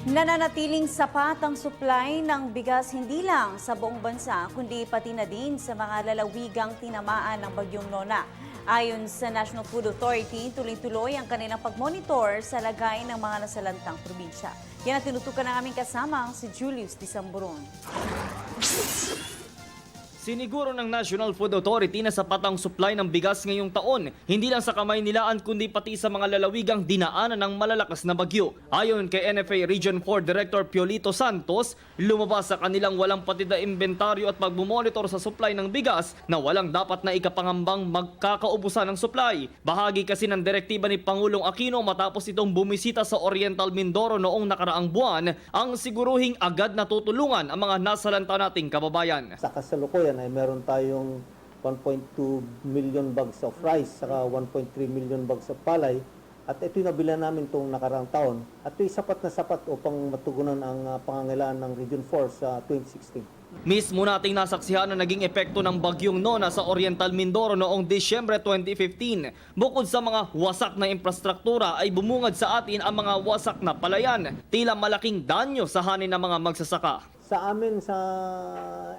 Nananatiling sapat ang supply ng bigas hindi lang sa buong bansa kundi pati na din sa mga lalawigang tinamaan ng Bagyong Nona. Ayon sa National Food Authority, tuloy-tuloy ang kanilang pagmonitor sa lagay ng mga nasalantang probinsya. Yan ang tinutukan ng aming kasamang si Julius Disamburon. Siniguro ng National Food Authority na sapat ang supply ng bigas ngayong taon, hindi lang sa Kamaynilaan kundi pati sa mga lalawigang dinaanan ng malalakas na bagyo. Ayon kay NFA Region 4 Director Piolito Santos, lumabas sa kanilang walang patid na inventaryo at pagmumonitor sa supply ng bigas na walang dapat na ikapangambang magkakaubusan ng supply. Bahagi kasi ng direktiba ni Pangulong Aquino matapos itong bumisita sa Oriental Mindoro noong nakaraang buwan, ang siguruhing agad na tutulungan ang mga nasalanta nating kababayan. Sa kasalukuyan ay meron tayong 1.2 million bags of rice, saka 1.3 million bags of palay. At ito'y nabila namin itong nakaraang taon. At ito'y sapat na sapat upang matugunan ang pangangailangan ng Region 4 sa 2016. Mismo nating nasaksihan na naging epekto ng Bagyong Nona sa Oriental Mindoro noong Disyembre 2015. Bukod sa mga wasak na infrastruktura ay bumungad sa atin ang mga wasak na palayan. Tila malaking danyo sa hanin ng mga magsasaka. Sa amin sa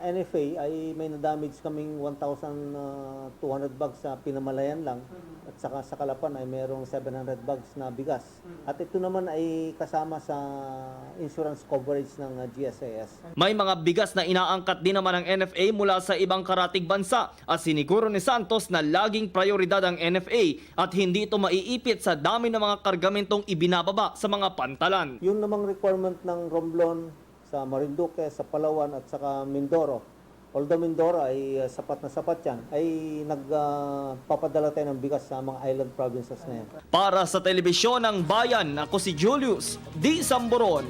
NFA ay may na-damage kaming 1,200 bags sa pinamalayan lang. At saka sa Kalapan ay mayroong 700 bags na bigas. At ito naman ay kasama sa insurance coverage ng GSIS. May mga bigas na inaangkat din naman ng NFA mula sa ibang karatig bansa at siniguro ni Santos na laging prioridad ang NFA at hindi ito maiipit sa dami ng mga kargamentong ibinababa sa mga pantalan. Yung namang requirement ng Romblon sa Marinduque, sa Palawan at saka Mindoro. Although Mindoro ay sapat na sapat yan, ay nagpapadala tayo ng bigas sa mga island provinces na yan. Para sa Telebisyon ng Bayan, ako si Julius Disamburon.